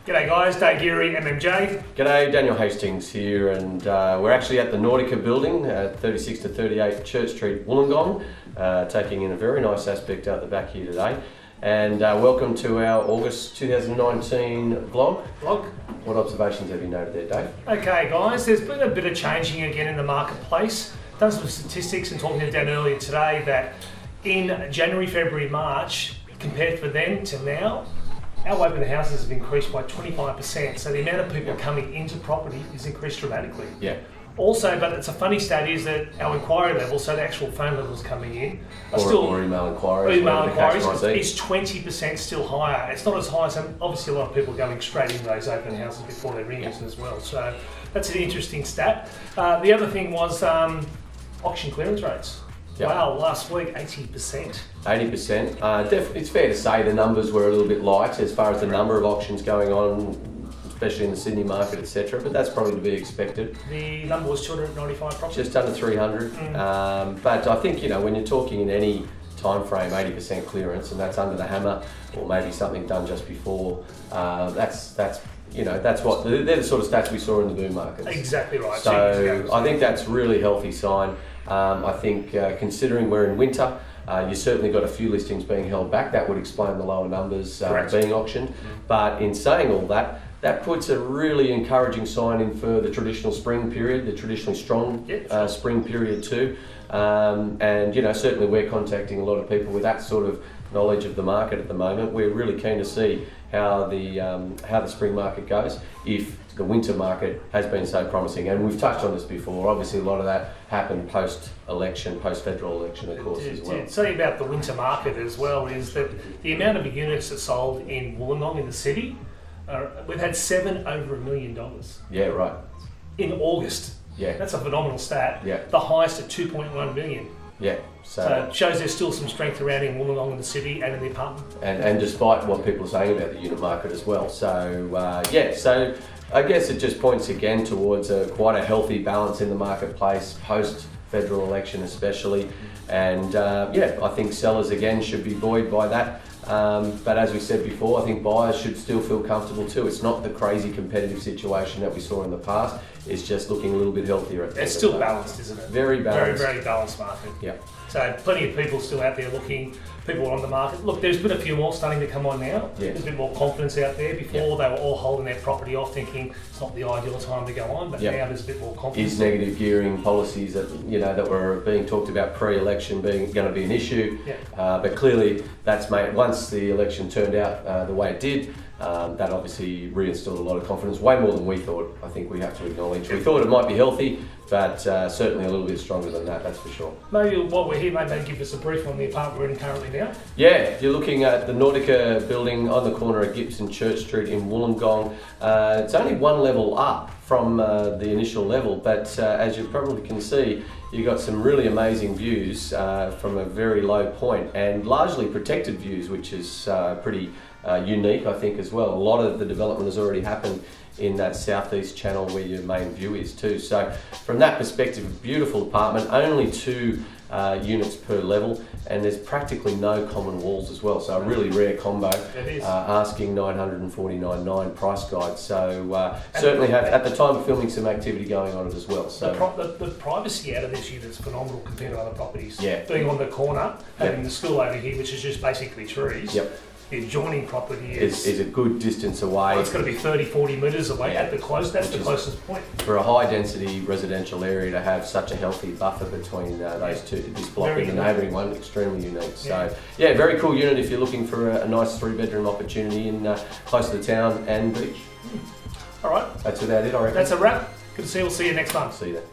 G'day guys, Dave Geary, MMJ. G'day, Daniel Hastings here, and we're actually at the Nautica building at 36 to 38 Church Street, Wollongong, taking in a very nice aspect out the back here today. And welcome to our August 2019 vlog. What observations have you noted there, Dave? Okay guys, there's been a bit of changing again in the marketplace. Done some statistics and talking to Dan earlier today that in January, February, March, compared for then to now, our open houses have increased by 25%, so the amount of people coming into property is increased dramatically. Yeah. Also, but it's a funny stat is that our inquiry level, so the actual phone levels coming in, are or email inquiries. It's 20% still higher. It's not as high as, obviously a lot of people are going straight into those open houses before they ring us as well. So that's an interesting stat. The other thing was auction clearance rates. Yep. Wow, last week 80%. 80%. It's fair to say the numbers were a little bit light as far as the number of auctions going on, especially in the Sydney market, etc. But that's probably to be expected. The number was 295 properties. Just under 300. But I think, when you're talking in any time frame, 80% clearance, and that's under the hammer, or maybe something done just before. They're the sort of stats we saw in the boom markets. Exactly right. So I think that's really healthy sign. I think considering we're in winter, you certainly got a few listings being held back. That would explain the lower numbers being auctioned. But in saying all that, that puts a really encouraging sign in for the traditional spring period, the traditionally strong spring period too. And certainly we're contacting a lot of people with that sort of knowledge of the market at the moment. We're really keen to see how the spring market goes if the winter market has been so promising. And we've touched on this before. Obviously a lot of that happened post-election, post-federal election of course as well. Say about the winter market as well is that the amount of units that sold in Wollongong in the city, we've had 7 over $1 million. Yeah, right. In August. Yeah. That's a phenomenal stat. Yeah. The highest at 2.1 million. Yeah. So it shows there's still some strength around in Wollongong in the city and in the apartment. And despite what people are saying about the unit market as well. So so I guess it just points again towards quite a healthy balance in the marketplace post-federal election especially. And I think sellers again should be buoyed by that. But as we said before, I think buyers should still feel comfortable too. It's not the crazy competitive situation that we saw in the past. It's just looking a little bit healthier. It's still balanced, isn't it? Very balanced. Very, very balanced market. Yeah. So plenty of people still out there looking. People are on the market. Look, there's been a few more starting to come on now. Yeah. There's a bit more confidence out there. Before they were all holding their property off thinking it's not the ideal time to go on, but now there's a bit more confidence. Is negative gearing policies that that were being talked about pre-election going to be an issue? Yeah. But clearly that's made, once the election turned out the way it did, that obviously reinstilled a lot of confidence, way more than we thought. I think we have to acknowledge. We thought it might be healthy, but certainly a little bit stronger than that's for sure. Maybe while we're here, maybe give us a brief on the apartment we're in currently now. Yeah, you're looking at the Nautica building on the corner of Gibson Church Street in Wollongong. It's only one level up from the initial level, but as you probably can see, you've got some really amazing views from a very low point, and largely protected views, which is pretty unique, I think, as well. A lot of the development has already happened in that southeast channel where your main view is too. So from that perspective, beautiful apartment, only 2 units per level, and there's practically no common walls as well. So a really rare combo. It is. Asking $949.9 price guide. So certainly have at the time of filming some activity going on it as well. So the privacy out of this unit is phenomenal compared to other properties. Yeah. Being on the corner, having the school over here, which is just basically trees. Yep. The adjoining property is a good distance away. It's got to be 30-40 metres away at the closest. That's the closest point. For a high density residential area to have such a healthy buffer between those two, this block and the neighbouring one, extremely unique. So very cool unit if you're looking for a nice 3-bedroom opportunity in close to the town and beach. All right. That's about it, I reckon. That's a wrap. Good to see you. We'll see you next month. See you then.